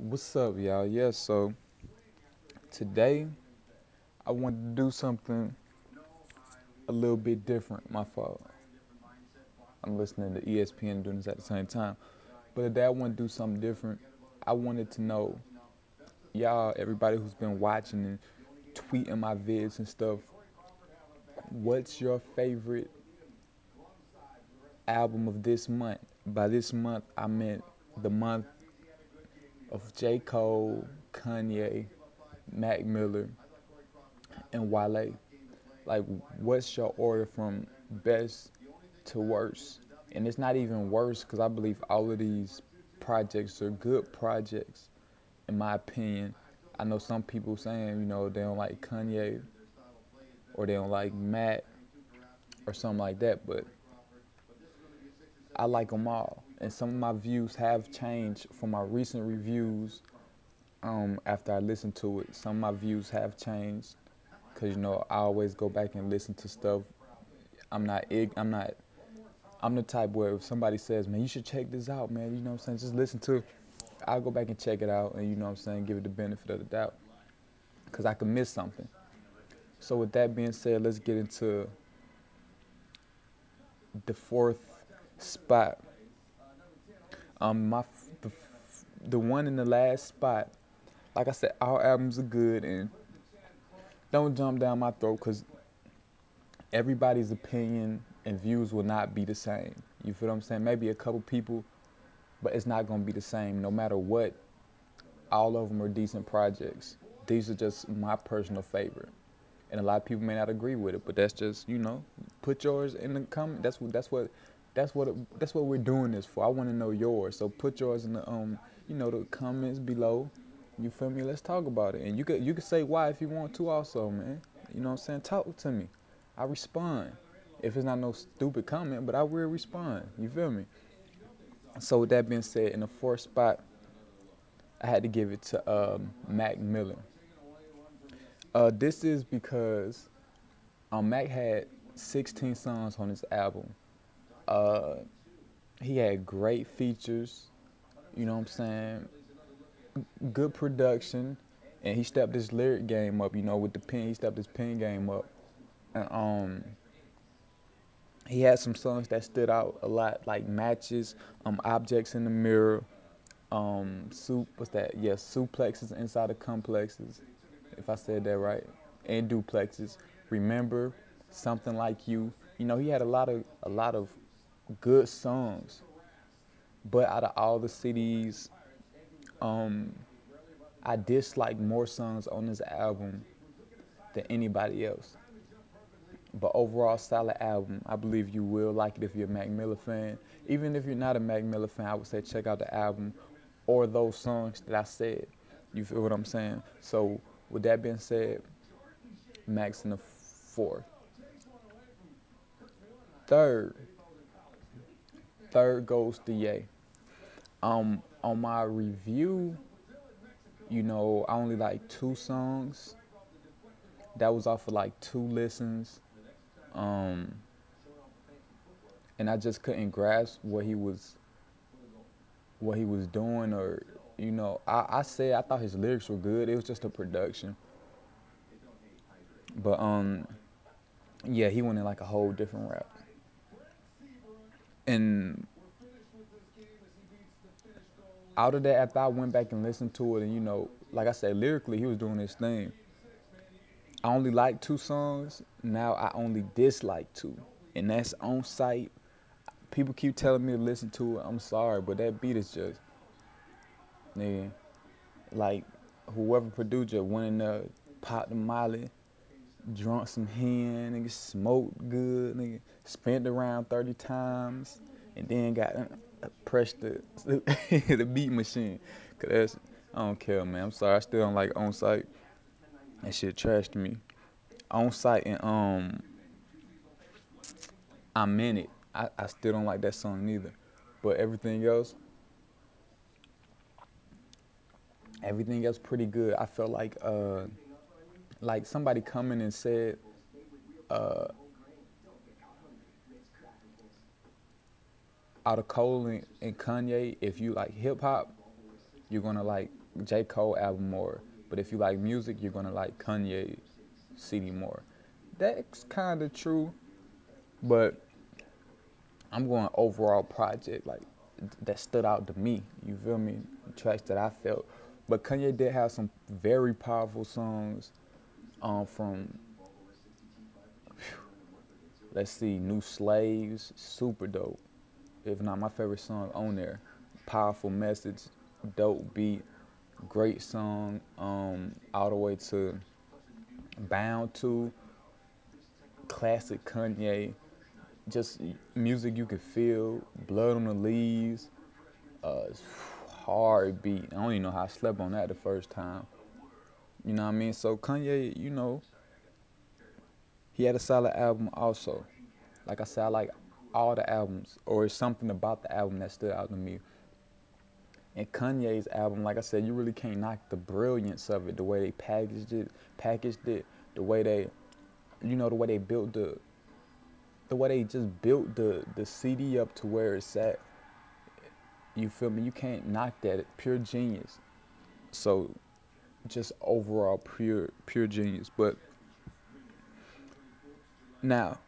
What's up, y'all? Yeah, so today I wanted to do something a little bit different. My fault. I'm listening to ESPN doing this at the same time. But today I want to do something different. I wanted to know, y'all, everybody who's been watching and tweeting my vids and stuff, what's your favorite album of this month? By this month, I meant the month of J.Cole, Kanye, Mac Miller, and Wale. Like, what's your order from best to worst? And it's not even worse because I believe all of these projects are good projects, in my opinion. I know some people saying, they don't like Kanye or they don't like Matt or something like that, but I like them all. And some of my views have changed from my recent reviews after I listened to it. Some of my views have changed because, I always go back and listen to stuff. I'm the type where if somebody says, man, you should check this out, man, you know what I'm saying, just listen to it. I'll go back and check it out and, give it the benefit of the doubt because I could miss something. So with that being said, let's get into the fourth spot. The one in the last spot, like I said, our albums are good and don't jump down my throat because everybody's opinion and views will not be the same. You feel what I'm saying? Maybe a couple people, but it's not going to be the same no matter what. All of them are decent projects. These are just my personal favorite. And a lot of people may not agree with it, but that's just, put yours in the comment. That's what we're doing this for. I want to know yours. So put yours in the comments below. You feel me? Let's talk about it. And you could say why if you want to also, man. You know what I'm saying? Talk to me. I respond. If it's not no stupid comment, but I will respond. You feel me? So with that being said, in the fourth spot, I had to give it to Mac Miller. This is because Mac had 16 songs on his album. He had great features, you know what I'm saying? Good production, and he stepped his lyric game up, with the pen. He stepped his pen game up. And he had some songs that stood out a lot, like Matches, Objects in the Mirror, Suplexes Inside of Complexes, if I said that right, and Duplexes, Remember, Something Like You. He had a lot of good songs. But out of all the CDs, I dislike more songs on this album than anybody else. But overall, solid album. I believe you will like it if you're a Mac Miller fan. Even if you're not a Mac Miller fan, I would say check out the album or those songs that I said. You feel what I'm saying? So with that being said, Mac's in the fourth. Third goes to Ye. On my review, I only like 2 songs. That was off of like 2 listens. And I just couldn't grasp what he was doing, or I thought his lyrics were good. It was just the production. But yeah, he went in like a whole different rap. And out of that, after I went back and listened to it, and like I said, lyrically he was doing his thing. I only like 2 songs. Now I only dislike 2, and that's On Sight. People keep telling me to listen to it. I'm sorry, but that beat is just, nigga, like whoever produced it went in there, popped the molly, drunk some hen, nigga, smoked good, nigga, spent around 30 times, and then got pressed the the beat machine. Cause that's, I don't care, man. I'm sorry, I still don't like On Sight. That shit trash to me. On Sight and I'm in it. I still don't like that song neither. But everything else pretty good. I felt like somebody coming and said, out of Cole and Kanye, if you like hip hop, you're gonna like J. Cole album more. But if you like music, you're gonna like Kanye CD more. That's kind of true, but I'm going overall project like that stood out to me. You feel me? Tracks that I felt. But Kanye did have some very powerful songs. From let's see, New Slaves, super dope. If not my favorite song on there. Powerful message, dope beat, great song. All the way to Bound to, classic Kanye. Just music you can feel. Blood on the Leaves. Hard beat. I don't even know how I slept on that the first time. You know what I mean? So Kanye, he had a solid album also. Like I said, I like all the albums, or it's something about the album that stood out to me. And Kanye's album, like I said, you really can't knock the brilliance of it, the way they packaged it, the way they, the way they built the way they just built the CD up to where it's at. You feel me? You can't knock that. Pure genius. So, just overall pure genius. But now,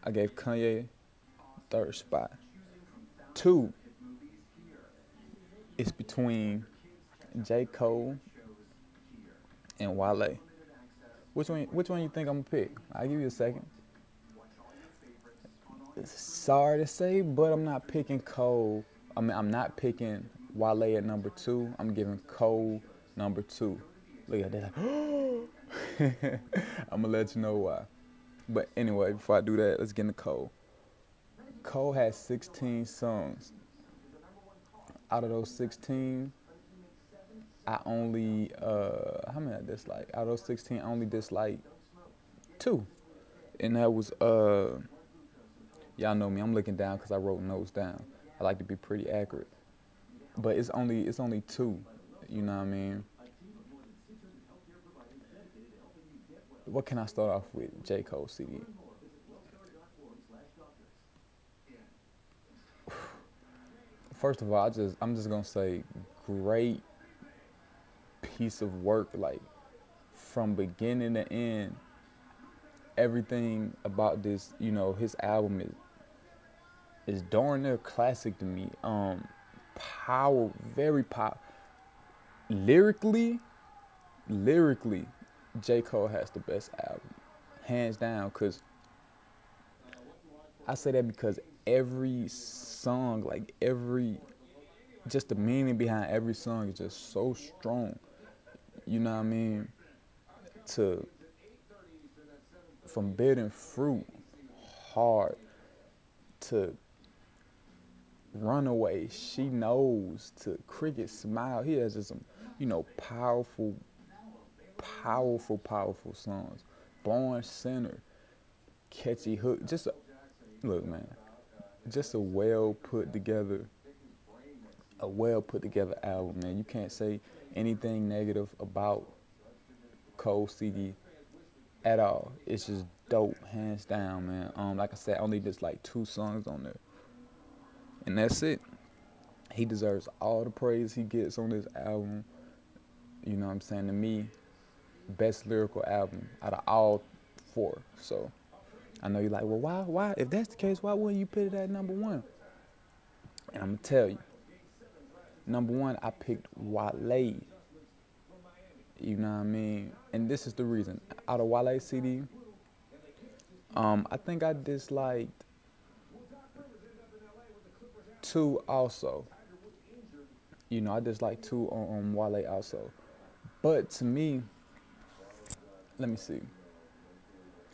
I gave Kanye third spot. 2 is between J. Cole and Wale. Which one you think I'm gonna pick? I'll give you a second. Sorry to say, but I'm not picking Cole. I'm not picking Wale at number 2. I'm giving Cole number 2. Look at that. I'm gonna let you know why. But anyway, before I do that, let's get into Cole. Cole has 16 songs. Out of those 16, I only how many I dislike? Out of those 16, I only dislike 2, and that was y'all know me. I'm looking down because I wrote notes down. I like to be pretty accurate, but it's only 2. You know what I mean? What can I start off with? J. Cole CD. First of all, I'm just gonna say great piece of work, like from beginning to end. Everything about this, his album is darn near classic to me. Very power. Lyrically, J. Cole has the best album, hands down. Cause I say that because every song, just the meaning behind every song is just so strong. You know what I mean? From Bitter Fruit, hard, to Runaway, She Knows, to Cricket Smile. He has just some, powerful songs. Born Sinner, catchy hook. Look, man, just a well put together album, man. You can't say anything negative about Cole CD at all. It's just dope, hands down, man. Like I said, only just like 2 songs on there, and that's it. He deserves all the praise he gets on this album. You know what I'm saying? To me, best lyrical album out of all 4. So I know you're like, well, why? If that's the case, why wouldn't you put it at number 1? And I'm gonna tell you, number 1, I picked Wale. You know what I mean? And this is the reason. Out of Wale CD, I think I disliked 2 also. I disliked 2 on Wale also. But to me, let me see.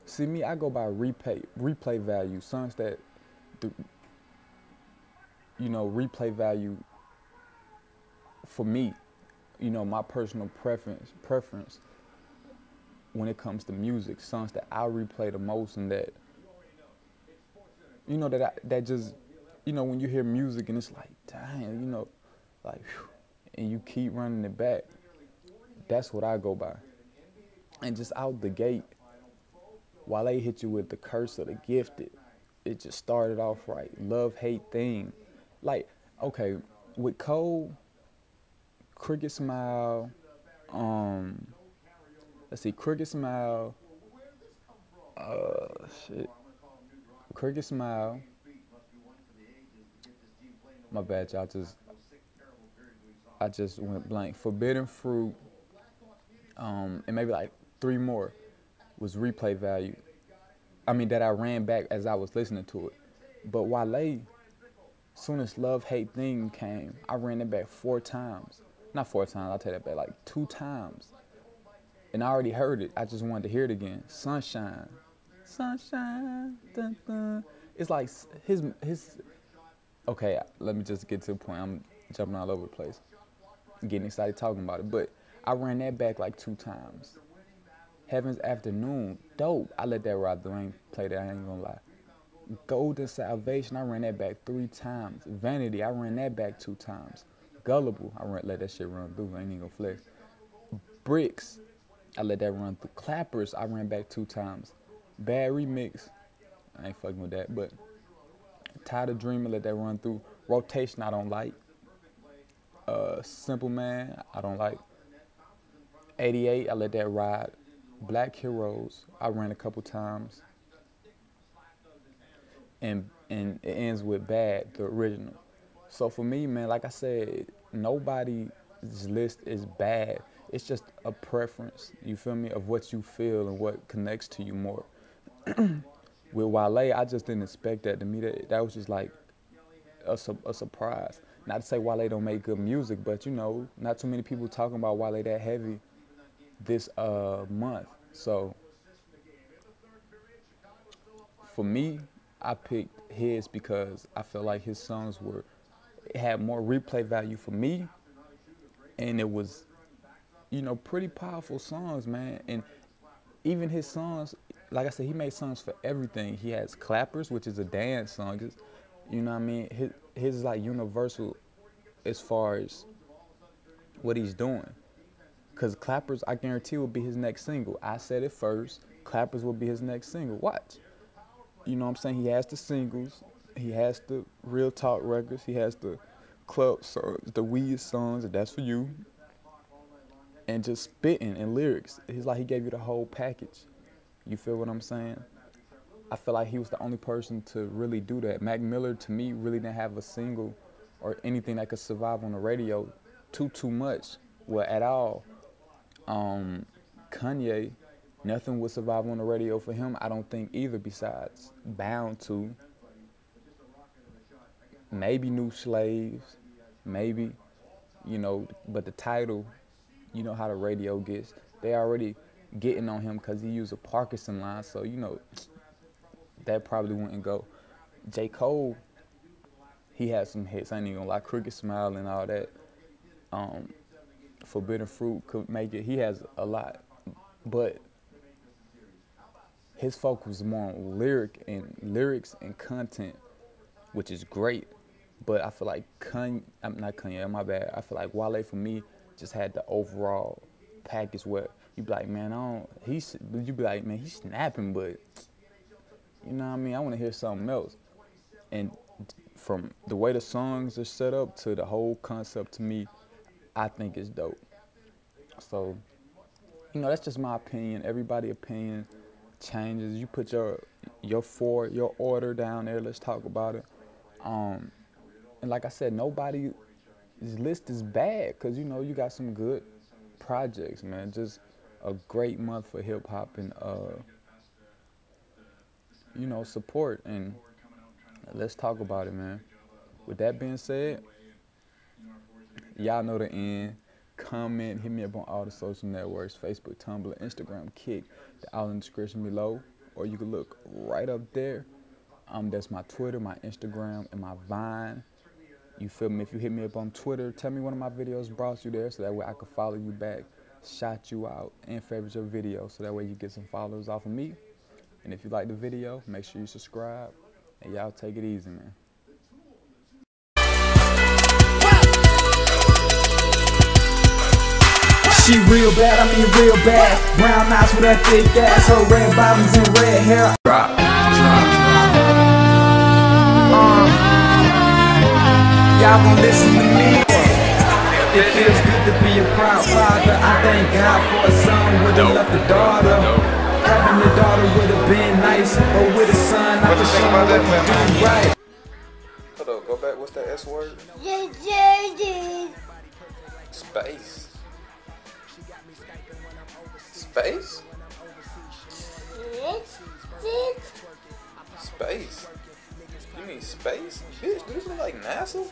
See, me, I go by replay value. Songs that, replay value for me. My personal preference when it comes to music. Songs that I replay the most, and that, that just, when you hear music and it's like, dang, like, whew, and you keep running it back. That's what I go by. And just out the gate, while they hit you with the Curse of the Gifted, it just started off right. Love, hate thing. Like, okay, with Cole Cricket Smile. Let's see, Cricket Smile. Shit. Cricket Smile. My bad, y'all. I just went blank. Forbidden Fruit. And maybe like 3 more was replay value. I mean, that I ran back as I was listening to it. But Wale, soon as Love Hate Thing came, I ran it back 4 times. Not 4 times, I'll take that back, like 2 times. And I already heard it. I just wanted to hear it again. Sunshine. Sunshine. Dun, dun. It's like his. Okay, let me just get to the point. I'm jumping all over the place. Getting excited talking about it. But I ran that back like 2 times. Heaven's Afternoon, dope. I let that ride through. I ain't play that, I ain't gonna lie. Golden Salvation, I ran that back 3 times. Vanity, I ran that back 2 times. Gullible, let that shit run through. I ain't even gonna flex. Bricks, I let that run through. Clappers, I ran back 2 times. Bad Remix, I ain't fucking with that. But Tired of Dreaming, let that run through. Rotation, I don't like. Simple Man, I don't like. 88, I let that ride. Black Heroes, I ran a couple times. And it ends with Bad, the original. So for me, man, like I said, nobody's list is bad. It's just a preference, you feel me, of what you feel and what connects to you more. With Wale, I just didn't expect that. To me, that was just like a surprise. Not to say Wale don't make good music, but you know, not too many people talking about Wale that heavy this month. So for me, I picked his because I felt like his songs had more replay value for me, and it was, you know, pretty powerful songs, man. And even his songs, like I said, he made songs for everything. He has Clappers, which is a dance song. You know what I mean? His is like universal as far as what he's doing. Because Clappers, I guarantee, will be his next single. I said it first. Clappers will be his next single. Watch. You know what I'm saying? He has the singles. He has the Real Talk records. He has the club songs, the weed songs, and that's for you. And just spitting and lyrics. It's like he gave you the whole package. You feel what I'm saying? I feel like he was the only person to really do that. Mac Miller, to me, really didn't have a single or anything that could survive on the radio too much. Well, at all. Kanye, nothing would survive on the radio for him. I don't think either, besides Bound to. Maybe New Slaves, maybe, you know, but the title, you know how the radio gets. They already getting on him because he used a Parkinson line, so, you know, that probably wouldn't go. J.Cole, he had some hits. I ain't even gonna lie, Cricket Smile and all that. Forbidden Fruit could make it. He has a lot, but his focus was more on lyrics and content, which is great. But I feel like not Kanye, my bad. I feel like Wale for me just had the overall package where you be like, man, you be like, man, he's snapping, but you know what I mean? I want to hear something else. And from the way the songs are set up to the whole concept, to me, I think it's dope. So, you know, that's just my opinion. Everybody's opinion changes. You put your order down there. Let's talk about it. And like I said, nobody's list is bad because, you know, you got some good projects, man. Just a great month for hip hop and, you know, support. And let's talk about it, man. With that being said, y'all know the end. Comment, hit me up on all the social networks, Facebook, Tumblr, Instagram, Kick, all in the description below. Or you can look right up there. That's my Twitter, my Instagram, and my Vine. You feel me? If you hit me up on Twitter, tell me one of my videos brought you there so that way I can follow you back, shout you out, and favorite your video so that way you get some followers off of me. And if you like the video, make sure you subscribe. And y'all take it easy, man. She real bad, I mean real bad. Brown eyes with that thick ass, her red bottoms and red hair. Drop. Y'all gon' listen to me. It feels good to be a proud father. I thank God for a son with a left a daughter. Having a daughter would have been nice, but with a son, I can show him what to do right. Hold on, go back. What's that S word? Space. Space? Space? You mean space? Bitch, do you look like NASA?